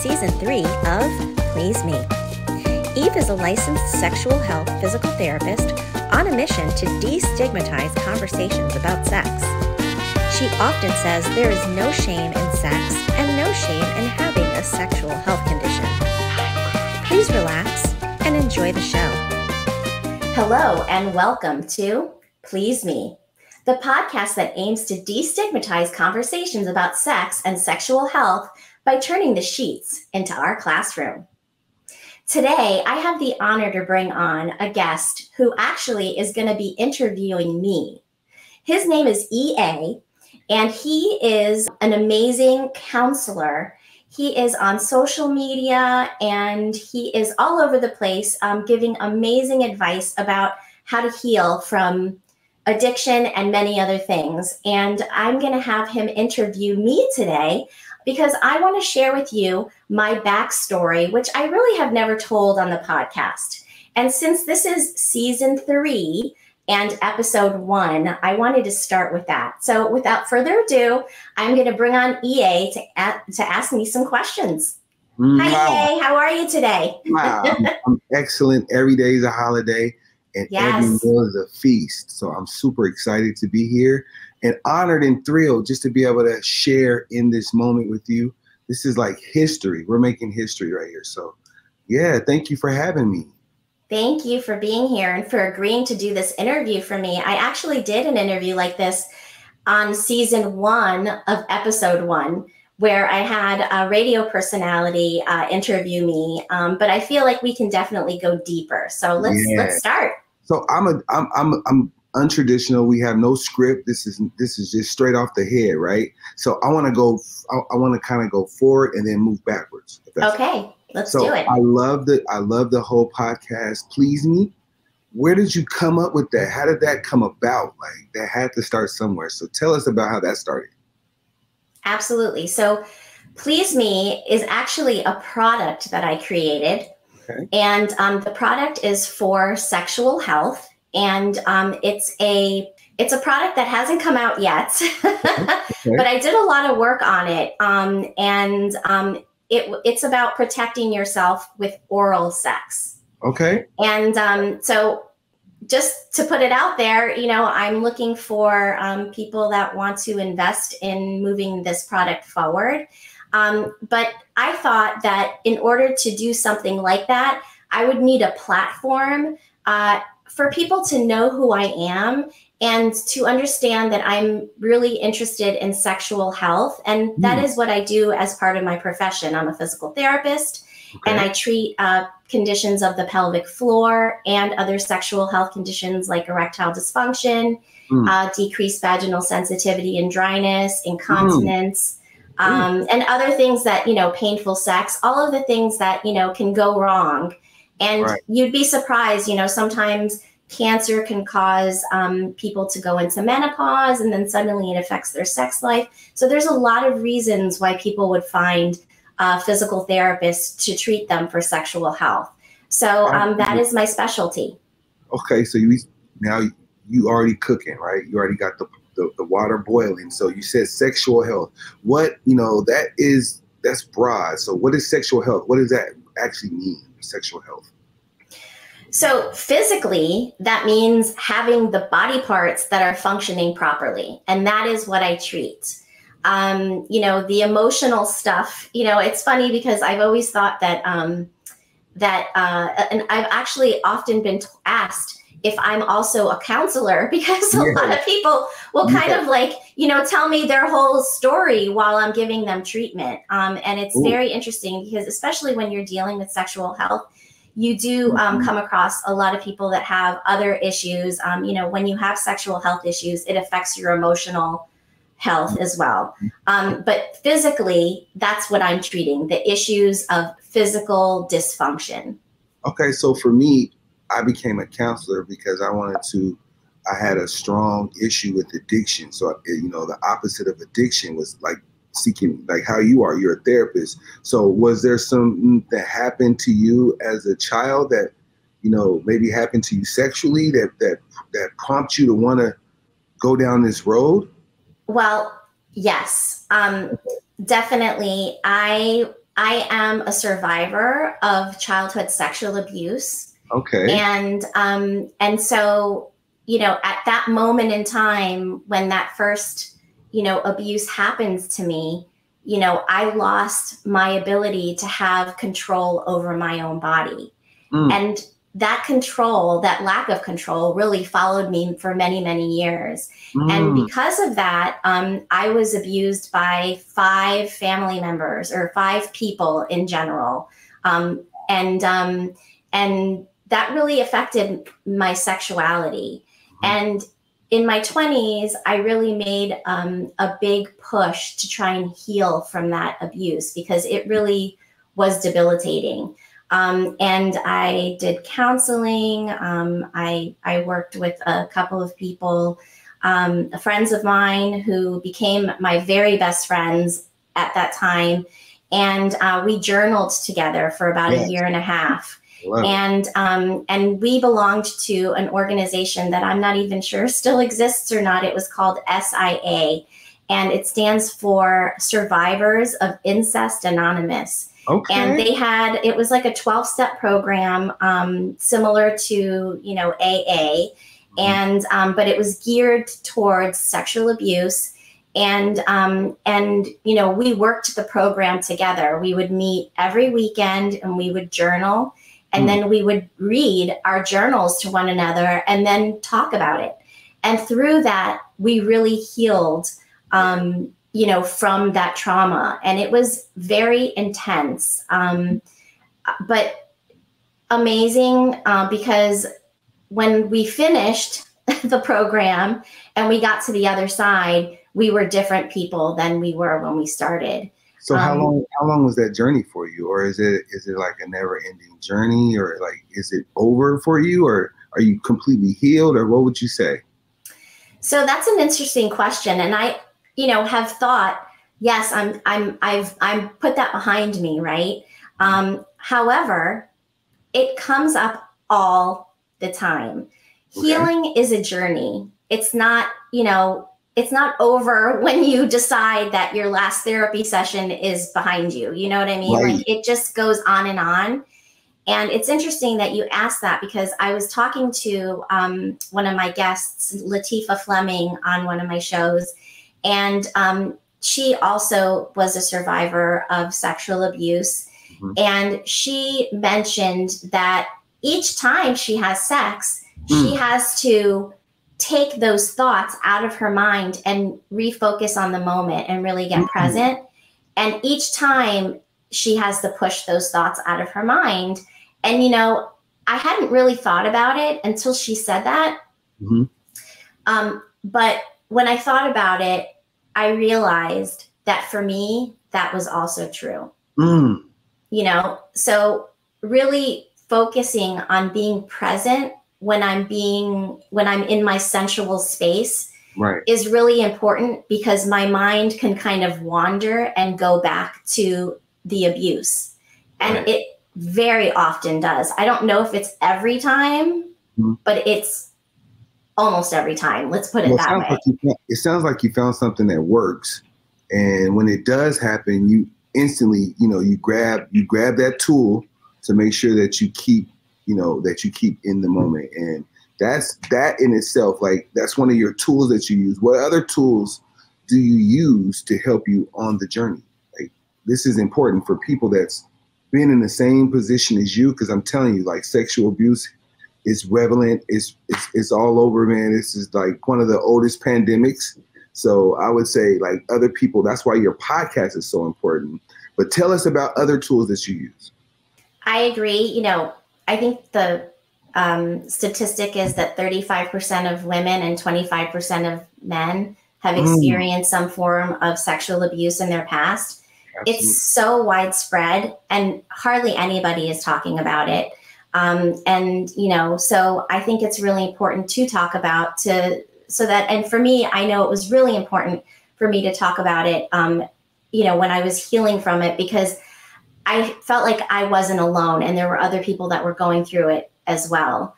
Season 3 of Please Me. Eve is a licensed sexual health physical therapist on a mission to destigmatize conversations about sex. She often says there is no shame in sex and no shame in having a sexual health condition. Please relax and enjoy the show. Hello and welcome to Please Me, the podcast that aims to destigmatize conversations about sex and sexual health by turning the sheets into our classroom. Today, I have the honor to bring on a guest who actually is going to be interviewing me. His name is EA, and he is an amazing counselor. He is on social media, and he is all over the place giving amazing advice about how to heal from addiction and many other things. And I'm going to have him interview me today because I want to share with you my backstory, which I really have never told on the podcast. And since this is season 3 and episode 1, I wanted to start with that. So without further ado, I'm going to bring on EA to ask me some questions. Hi, EA. How are you today? Wow, I'm excellent. Every day is a holiday and every meal is a feast. So I'm super excited to be here and honored and thrilled just to be able to share in this moment with you. This is like history. We're making history right here. So yeah, thank you for having me. Thank you for being here and for agreeing to do this interview for me. I actually did an interview like this on season 1 of episode 1, where I had a radio personality interview me. But I feel like we can definitely go deeper. So let's start. So I'm untraditional. We have no script. This is just straight off the head, right? So I want to kind of go forward and then move backwards. Okay, let's do it. I love the whole podcast. Please Me. Where did you come up with that? How did that come about? Like, that had to start somewhere. So tell us about how that started. Absolutely. So Please Me is actually a product that I created. Okay. And the product is for sexual health. And it's a product that hasn't come out yet, okay. But I did a lot of work on it. It's about protecting yourself with oral sex. Okay. And so just to put it out there, I'm looking for people that want to invest in moving this product forward. But I thought that in order to do something like that, I would need a platform for people to know who I am and to understand that I'm really interested in sexual health. And that is what I do as part of my profession. I'm a physical therapist, and I treat conditions of the pelvic floor and other sexual health conditions like erectile dysfunction, decreased vaginal sensitivity and dryness, incontinence, and other things that, painful sex, all of the things that, can go wrong. And you'd be surprised, sometimes cancer can cause people to go into menopause, and then suddenly it affects their sex life. So there's a lot of reasons why people would find physical therapists to treat them for sexual health. So that is my specialty. Okay, so you already cooking, right? You already got the water boiling. So you said sexual health. What, that's broad. So what is sexual health? What does that actually mean, sexual health? So physically, that means having the body parts that are functioning properly. And that is what I treat. The emotional stuff, it's funny because I've always thought that, and I've actually often been asked if I'm also a counselor, because a lot of people will kind of like, tell me their whole story while I'm giving them treatment. And it's very interesting because especially when you're dealing with sexual health, you do come across a lot of people that have other issues. When you have sexual health issues, it affects your emotional health as well. But physically, that's what I'm treating, the issues of physical dysfunction. Okay, so for me, I became a counselor because I had a strong issue with addiction. So, the opposite of addiction was like seeking, like how you are, you're a therapist. So was there something that happened to you as a child that, maybe happened to you sexually that prompts you to want to go down this road? Well, yes, definitely. I I am a survivor of childhood sexual abuse. Okay. And so, at that moment in time when that first, abuse happens to me, I lost my ability to have control over my own body. And that control, that lack of control, really followed me for many, many years. And because of that, I was abused by 5 family members, or 5 people in general. And that really affected my sexuality. And in my 20s, I really made a big push to try and heal from that abuse, because it really was debilitating. And I did counseling. I worked with a couple of people, friends of mine who became my very best friends at that time. And we journaled together for about a year and a half. And we belonged to an organization that I'm not even sure still exists or not. It was called SIA, and it stands for Survivors of Incest Anonymous. Okay. And it was like a 12-step program, similar to, AA. And, but it was geared towards sexual abuse. And, we worked the program together. We would meet every weekend and we would journal, and then we would read our journals to one another and then talk about it. And through that, we really healed, from that trauma. And it was very intense, but amazing, because when we finished the program and we got to the other side, we were different people than we were when we started. So how long was that journey for you? Or is it like a never ending journey, or like, is it over for you, or are you completely healed, or what would you say? So that's an interesting question. And I, have thought, yes, I've put that behind me. Right. However, it comes up all the time. Okay. Healing is a journey. It's not, it's not over when you decide that your last therapy session is behind you. You know what I mean? Right. Like, it just goes on and on. And it's interesting that you asked that, because I was talking to one of my guests, Latifah Fleming, on one of my shows. And she also was a survivor of sexual abuse. And she mentioned that each time she has sex, she has to take those thoughts out of her mind and refocus on the moment and really get present. And each time she has to push those thoughts out of her mind. And, I hadn't really thought about it until she said that. But when I thought about it, I realized that for me, that was also true. So really focusing on being present when I'm in my sensual space, right, is really important, because my mind can kind of wander and go back to the abuse. And right, it very often does. I don't know if it's every time, but it's almost every time. Let's put it that way. It sounds like you found something that works. And when it does happen, you instantly, you grab that tool to make sure that you keep in the moment. And that in itself, like, that's one of your tools that you use. What other tools do you use to help you on the journey? Like, this is important for people that's been in the same position as you, because I'm telling you, like, sexual abuse is prevalent. It's all over, man. This is like one of the oldest pandemics. So I would say, like, other people, that's why your podcast is so important. But tell us about other tools that you use. I agree. I think the statistic is that 35% of women and 25% of men have experienced some form of sexual abuse in their past. Absolutely. It's so widespread, and hardly anybody is talking about it. So I think it's really important to talk about, and for me, I know it was really important for me to talk about it, when I was healing from it, because I felt like I wasn't alone, and there were other people that were going through it as well.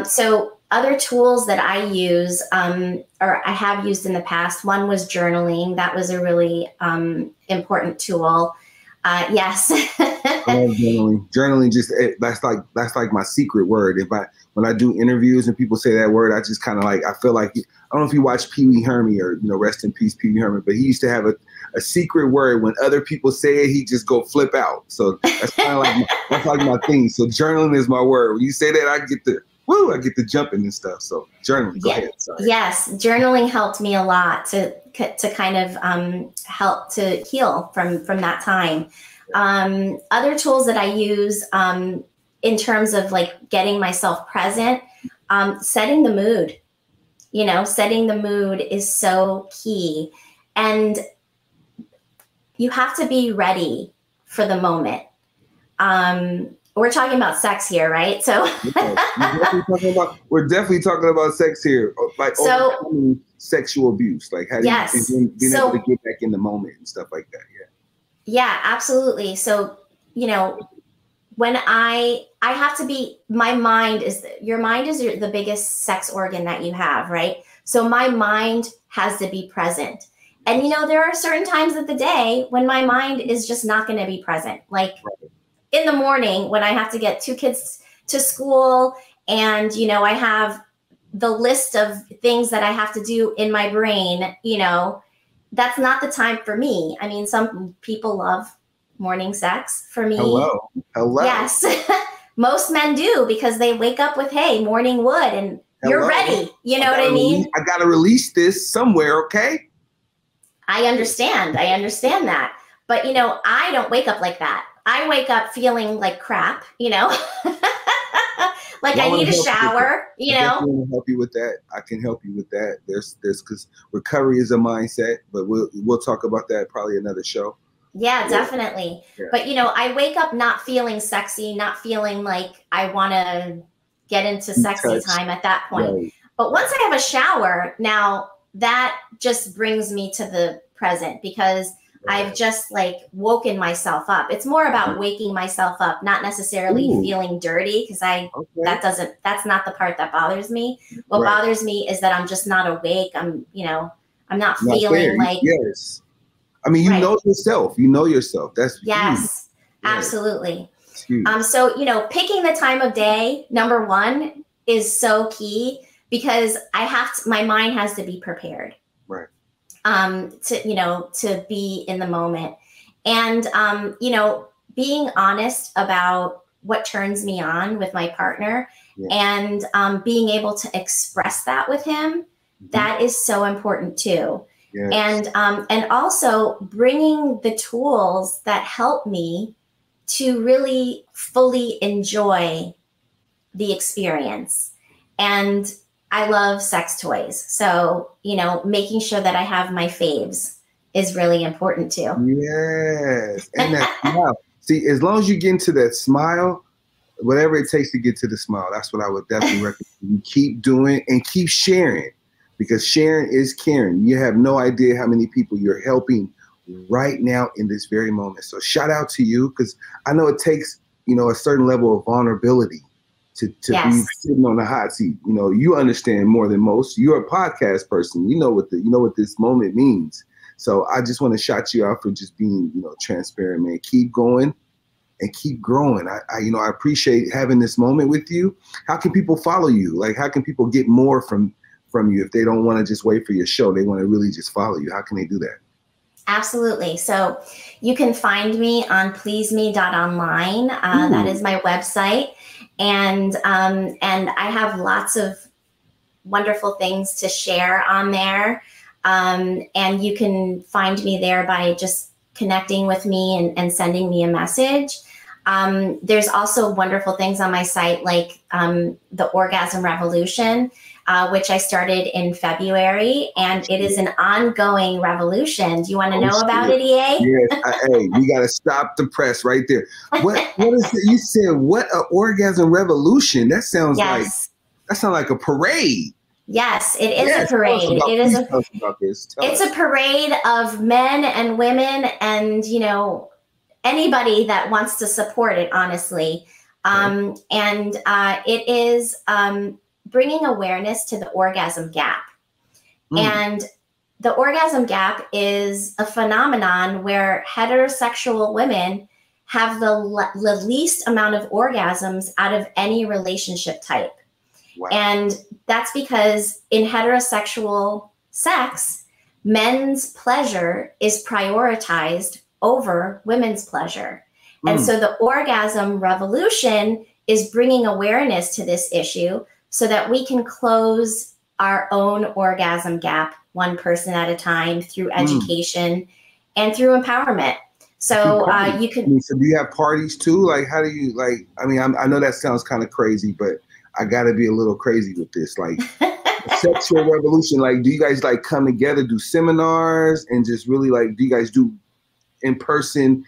So other tools that I use, or I have used in the past, one was journaling. That was a really important tool. Yes. I love journaling. Journaling just that's like my secret word. When I do interviews and people say that word, I just kind of like, I feel like, I don't know if you watch Pee Wee Herman or, rest in peace, Pee Wee Herman, but he used to have a secret word. When other people say it, he just go flip out. So that's kind of like that's like my thing. So journaling is my word. When you say that, I get the jumping and stuff. So journaling, go ahead. Sorry. Yes, journaling helped me a lot to kind of help to heal from that time. Other tools that I use in terms of like getting myself present, setting the mood. Setting the mood is so key, and you have to be ready for the moment. We're talking about sex here, right? So we're definitely talking about sex here, like overcoming sexual abuse, like how being able to get back in the moment and stuff like that. Yeah, absolutely. So, when I have to be, your mind is the biggest sex organ that you have, right? So my mind has to be present. And, there are certain times of the day when my mind is just not going to be present. Like in the morning when I have to get 2 kids to school and, I have the list of things that I have to do in my brain, that's not the time for me. I mean, some people love morning sex. For me, hello. Yes, most men do, because they wake up with, hey, morning wood, and you're ready. You know what I mean? I got to release this somewhere, okay? I understand that. But, I don't wake up like that. I wake up feeling like crap, like I need a shower, I can help you with that. I can help you with that. There's because recovery is a mindset, but we'll talk about that probably another show. Yeah, definitely. Yeah. But, I wake up not feeling sexy, not feeling like I want to get into sexy time at that point. Right. But once I have a shower, now that just brings me to the present, because I've just like woken myself up. It's more about waking myself up, not necessarily feeling dirty, because that's not the part that bothers me. What bothers me is that I'm just not awake. I'm not feeling like. Yes. I mean, you know yourself. You know yourself. That's yes, huge. Absolutely. So, picking the time of day, number one, is so key, because my mind has to be prepared. Right. To be in the moment, and, being honest about what turns me on with my partner, and being able to express that with him, that is so important too. Yes. And also bringing the tools that help me to really fully enjoy the experience. And I love sex toys. So, making sure that I have my faves is really important too. Yes. And that smile. See, as long as you get into that smile, whatever it takes to get to the smile, that's what I would definitely recommend. You keep doing and keep sharing, because sharing is caring. You have no idea how many people you're helping right now in this very moment. So shout out to you, because I know it takes, a certain level of vulnerability to be sitting on the hot seat. You understand more than most. You're a podcast person. You know what this moment means. So I just want to shout you out for just being, transparent, man. Keep going and keep growing. I appreciate having this moment with you. How can people follow you? Like, how can people get more from you if they don't want to just wait for your show? They want to really just follow you. How can they do that? Absolutely. So you can find me on pleaseme.online. That is my website. And I have lots of wonderful things to share on there. And you can find me there by just connecting with me and sending me a message. There's also wonderful things on my site, like the Orgasm Revolution, which I started in February, and it is an ongoing revolution. Do you want to know about it, EA? Yes. Hey, we got to stop the press right there. What is it? You said, what an Orgasm Revolution? That sounds like a parade. Yes, it is a parade. It's a parade of men and women and, anybody that wants to support it, honestly. And it is bringing awareness to the orgasm gap. And the orgasm gap is a phenomenon where heterosexual women have the least amount of orgasms out of any relationship type. Wow. And that's because in heterosexual sex, men's pleasure is prioritized over women's pleasure. And so the orgasm revolution is bringing awareness to this issue so that we can close our own orgasm gap one person at a time through education and through empowerment. So you can. So do you have parties too? Like, how do you like? I mean, I know that sounds kind of crazy, but I got to be a little crazy with this. Like, sexual revolution. Like, do you guys like come together, do seminars, and just really like? Do you guys do in-person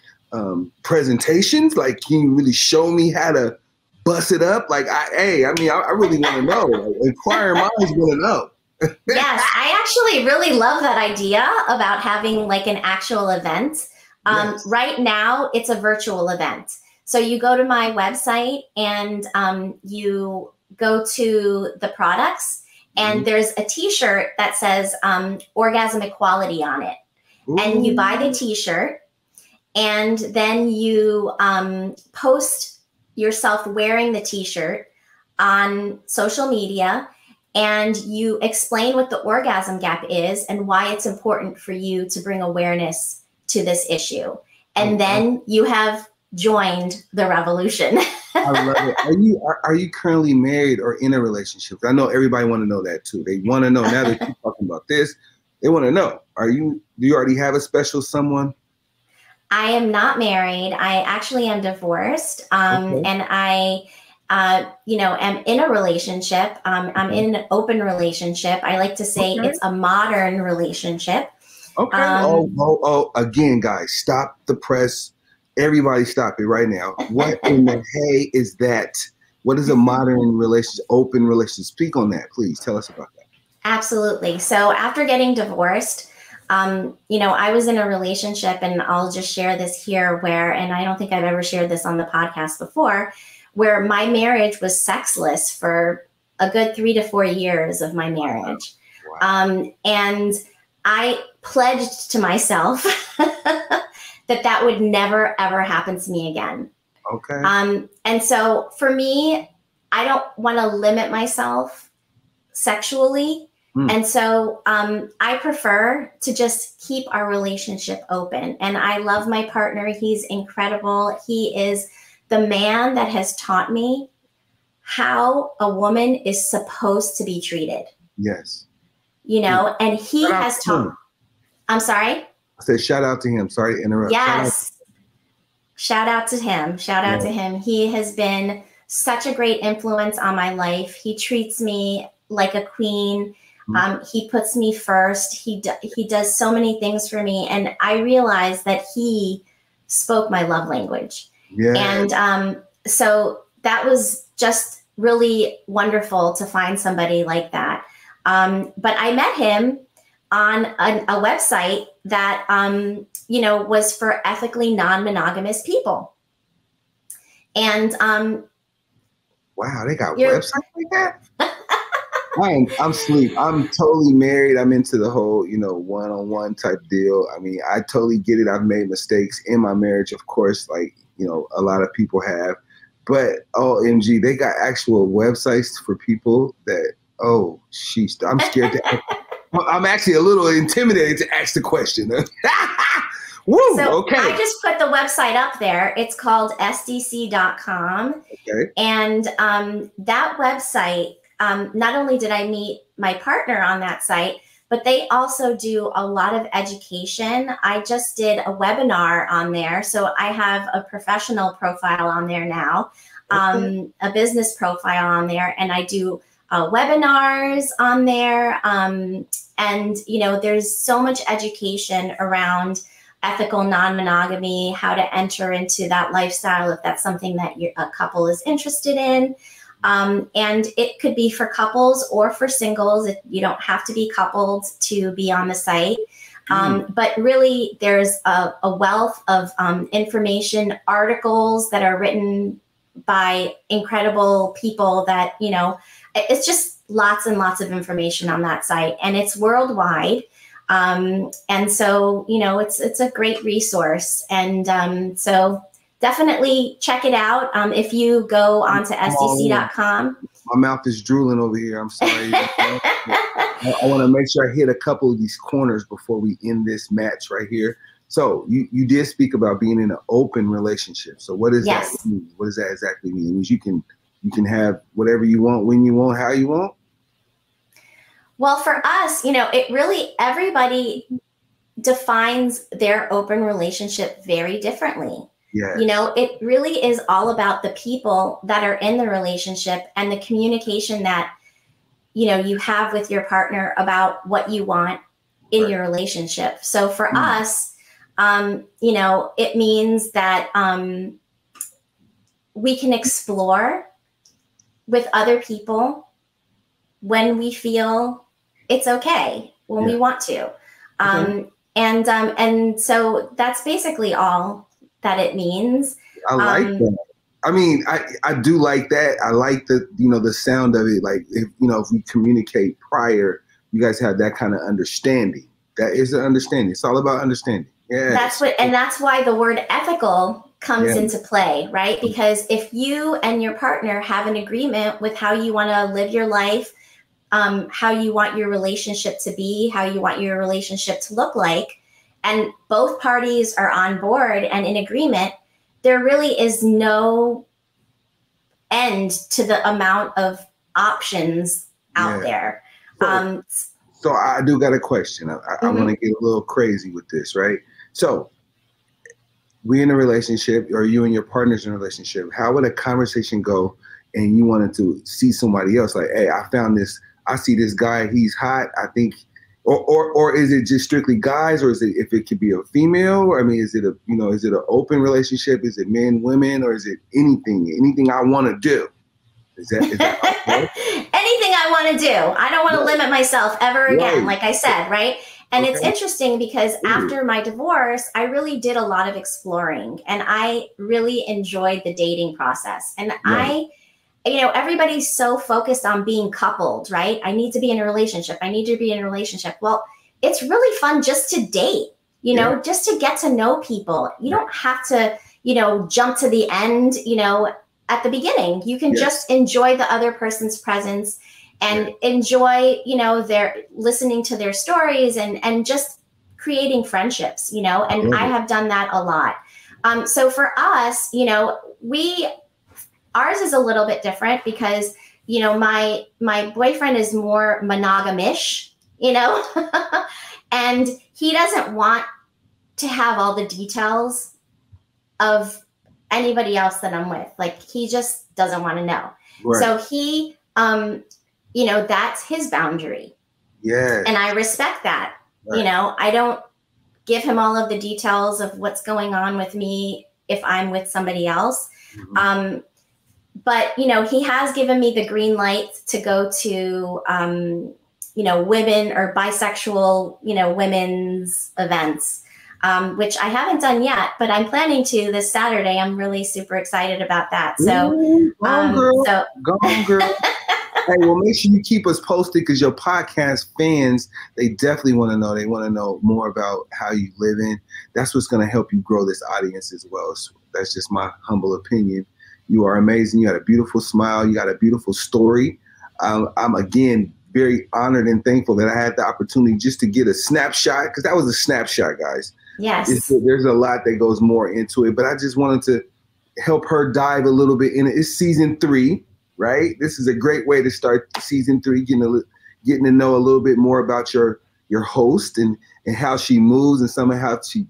presentations? Like, can you really show me how to bust it up? Like, I really want to know. Like, inquiring minds want to know. Yes, I actually really love that idea about having like an actual event. Yes. Right now, it's a virtual event. So you go to my website and you go to the products, and there's a T-shirt that says Orgasm Equality on it. Ooh. And you buy the T-shirt, and then you post yourself wearing the T-shirt on social media, and you explain what the orgasm gap is and why it's important for you to bring awareness to this issue. And then you have joined the revolution. I love it. Are you currently married or in a relationship? I know everybody want to know that too. They want to know now that you're talking about this. They want to know. Do you already have a special someone? I am not married. I actually am divorced. And I am in a relationship. I'm in an open relationship. I like to say it's a modern relationship. Okay. Again, guys, stop the press. Everybody stop it right now. What in the hay is that? What is a modern relationship, open relationship? Speak on that, please. Tell us about that. Absolutely. So after getting divorced, I was in a relationship, and I'll just share this here and I don't think I've ever shared this on the podcast before, where my marriage was sexless for a good 3 to 4 years of my marriage. Wow. And I pledged to myself that would never, ever happen to me again. Okay. And so for me, I don't want to limit myself sexually. And so I prefer to just keep our relationship open. And I love my partner. He's incredible. He is the man that has taught me how a woman is supposed to be treated. Yes. And he has taught. I'm sorry? I said, shout out to him. Sorry to interrupt. Yes. Shout out to him. Shout out to him. He has been such a great influence on my life. He treats me like a queen. He puts me first. He does so many things for me. And I realized that he spoke my love language. Yeah. And so that was just really wonderful to find somebody like that. But I met him on a website that, was for ethically non-monogamous people. And wow, they got websites like that? I'm sleep. I'm totally married. I'm into the whole, one-on-one type deal. I mean, I totally get it. I've made mistakes in my marriage, of course, like, a lot of people have. But OMG, they got actual websites for people that, I'm scared to I'm actually a little intimidated to ask the question. Woo, so okay. I just put the website up there. It's called SDC.com. Okay. And that website, not only did I meet my partner on that site, but they also do a lot of education. I just did a webinar on there. So I have a professional profile on there now, a business profile on there, and I do webinars on there. And, there's so much education around ethical non-monogamy, how to enter into that lifestyle if that's something that a couple is interested in. And it could be for couples or for singles. You don't have to be coupled to be on the site. But really, there's a wealth of information, articles that are written by incredible people that, it's just lots and lots of information on that site. And it's worldwide. And so, it's a great resource. And so definitely check it out. If you go onto SDC.com. My mouth is drooling over here. I'm sorry. I want to make sure I hit a couple of these corners before we end this match right here. So you did speak about being in an open relationship. So what does that mean? What does that exactly mean? It means you can have whatever you want, when you want, how you want? Well, for us, it really, everybody defines their open relationship very differently. Yes. It really is all about the people that are in the relationship and the communication that, you have with your partner about what you want in your relationship. So for us, it means that we can explore with other people when we feel it's okay, when we want to. And so that's basically all that it means. I like that. I mean, I do like that. I like the sound of it. Like, if we communicate prior, you guys have that kind of understanding. That is an understanding. It's all about understanding. Yeah. That's why the word ethical comes into play, right? Because if you and your partner have an agreement with how you want to live your life, how you want your relationship to be, how you want your relationship to look like, and both parties are on board and in agreement, there really is no end to the amount of options out there. So I do got a question. I want to get a little crazy with this, right? So we in a relationship, or you and your partner's in a relationship, how would a conversation go and you wanted to see somebody else? Like, hey, I see this guy, he's hot. I think, or is it just strictly guys, or is it, if it could be a female? Or, I mean, is it is it an open relationship? Is it men, women, or is it anything I want to do? Is that okay? Anything I want to do. I don't want to limit myself ever again, like I said, right? And it's interesting because after my divorce, I really did a lot of exploring, and I really enjoyed the dating process. And everybody's so focused on being coupled, right? I need to be in a relationship. I need to be in a relationship. Well, it's really fun just to date, just to get to know people. You don't have to, jump to the end, at the beginning. You can just enjoy the other person's presence and enjoy, their listening to their stories and just creating friendships, and I have done that a lot. So for us, ours is a little bit different because, my boyfriend is more monogamish, and he doesn't want to have all the details of anybody else that I'm with. Like, he just doesn't want to know. Right. So he, that's his boundary. Yeah. And I respect that. Right. I don't give him all of the details of what's going on with me if I'm with somebody else. Mm-hmm. But, he has given me the green light to go to, women or bisexual, women's events, which I haven't done yet, but I'm planning to this Saturday. I'm really super excited about that. So, go on, girl. Go on, girl. Hey, well, make sure you keep us posted, because your podcast fans, they definitely want to know. They want to know more about how you live in. That's what's going to help you grow this audience as well. So that's just my humble opinion. You are amazing. You got a beautiful smile. You got a beautiful story. I'm, again, very honored and thankful that I had the opportunity just to get a snapshot, because that was a snapshot, guys. Yes. There's a lot that goes more into it, but I just wanted to help her dive a little bit in it. It's season 3, right? This is a great way to start season 3, getting to know a little bit more about your host and how she moves, and some of how she,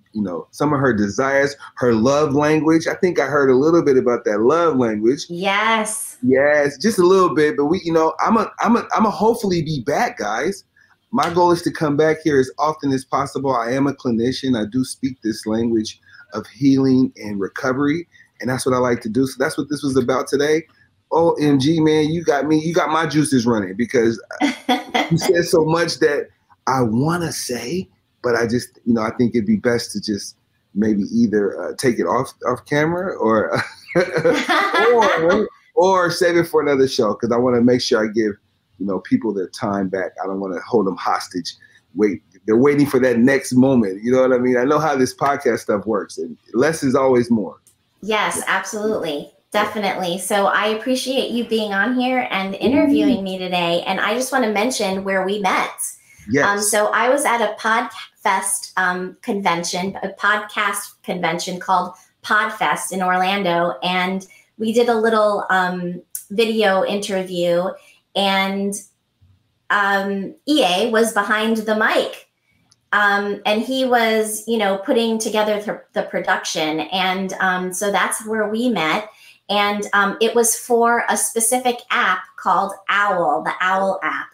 some of her desires, her love language. I think I heard a little bit about that love language. Yes. Yes, just a little bit. But we, I'm a hopefully be back, guys. My goal is to come back here as often as possible. I am a clinician. I do speak this language of healing and recovery, and that's what I like to do. So that's what this was about today. OMG, man, you got me. You got my juices running, because you said so much that I want to say, but I just, I think it'd be best to just maybe either take it off camera or or save it for another show, because I want to make sure I give people their time back. I don't want to hold them hostage. Wait, they're waiting for that next moment. You know what I mean? I know how this podcast stuff works, and less is always more. Yes, absolutely. Definitely. So I appreciate you being on here and interviewing me today. And I just want to mention where we met. Yes. So I was at a PodFest convention, a podcast convention called PodFest in Orlando. And we did a little video interview, and EA was behind the mic. And he was, putting together the production. And so that's where we met. And it was for a specific app called Owl, the Owl app.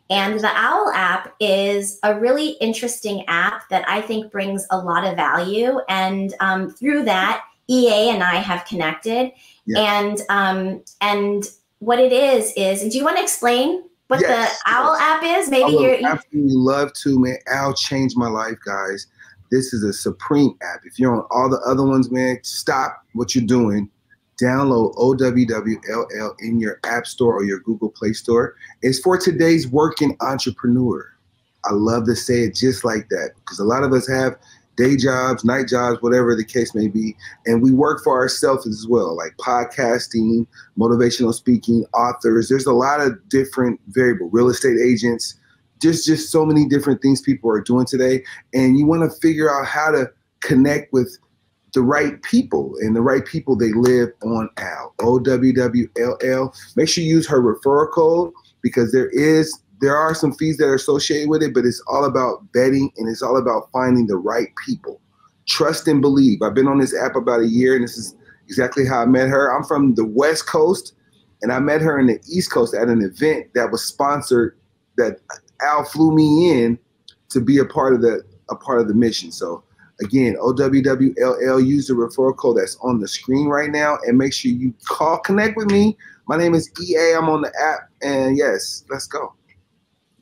And the Owl app is a really interesting app that I think brings a lot of value. And through that, EA and I have connected. Yes. And what it is, do you want to explain what the Owl app is? Maybe I would absolutely love to, man. Owl changed my life, guys. This is a supreme app. If you're on all the other ones, man, stop what you're doing. Download OWWLL in your App Store or your Google Play Store. It's for today's working entrepreneur. I love to say it just like that, because a lot of us have day jobs, night jobs, whatever the case may be, and we work for ourselves as well, like podcasting, motivational speaking, authors. There's a lot of different variables, real estate agents, just so many different things people are doing today, and you want to figure out how to connect with the right people, and the right people, they live on Owl, OWWLL. Make sure you use her referral code, because there are some fees that are associated with it, but it's all about vetting, and it's all about finding the right people. Trust and believe. I've been on this app about a year, and this is exactly how I met her. I'm from the West Coast, and I met her in the East Coast at an event that was sponsored, that Al flew me in to be a part of the mission. So again, OWWLL, use the referral code that's on the screen right now, and make sure you connect with me. My name is EA. I'm on the app, and yes, let's go.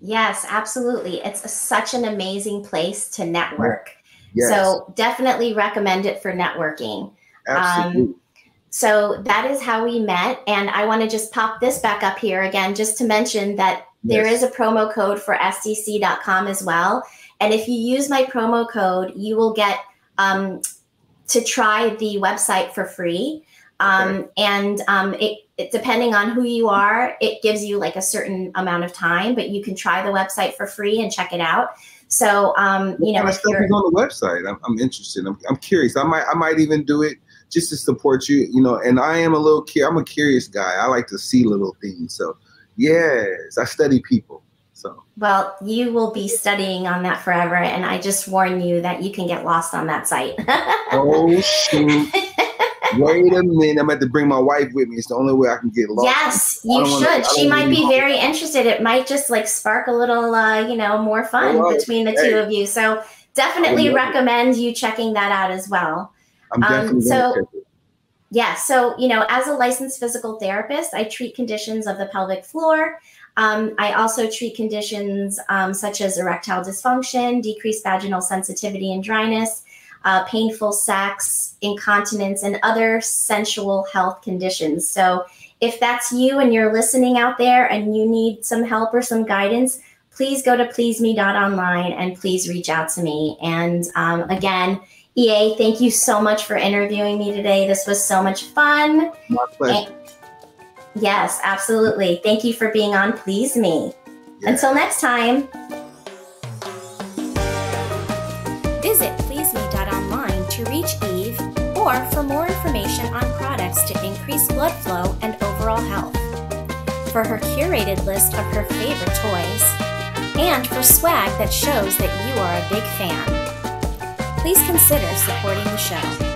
Yes, absolutely. It's such an amazing place to network. Yes. So definitely recommend it for networking. Absolutely. So that is how we met. And I want to just pop this back up here again, just to mention that there is a promo code for SDC.com as well. And if you use my promo code, you will get to try the website for free. It depending on who you are, it gives you like a certain amount of time, but you can try the website for free and check it out. So, if you're on the website, I'm interested. I'm curious. I might even do it just to support you, and I am I'm a curious guy. I like to see little things. So yes, I study people. So, well, you will be studying on that forever. And I just warn you that you can get lost on that site. Oh, shoot. Wait a minute. I'm going to have to bring my wife with me. It's the only way I can get lost. Yes, you should. She might be very interested. It might just like spark a little, more fun between the two of you. So definitely recommend you checking that out as well. I'm definitely going to check it. Yeah. So, as a licensed physical therapist, I treat conditions of the pelvic floor. I also treat conditions such as erectile dysfunction, decreased vaginal sensitivity and dryness, painful sex, incontinence, and other sensual health conditions. So if that's you and you're listening out there and you need some help or some guidance, please go to pleaseme.online and please reach out to me. And again, EA, thank you so much for interviewing me today. This was so much fun. My pleasure. Yes, absolutely. Thank you for being on Please Me. Yeah. Until next time. Visit pleaseme.online to reach Eve, or for more information on products to increase blood flow and overall health, for her curated list of her favorite toys, and for swag that shows that you are a big fan. Please consider supporting the show.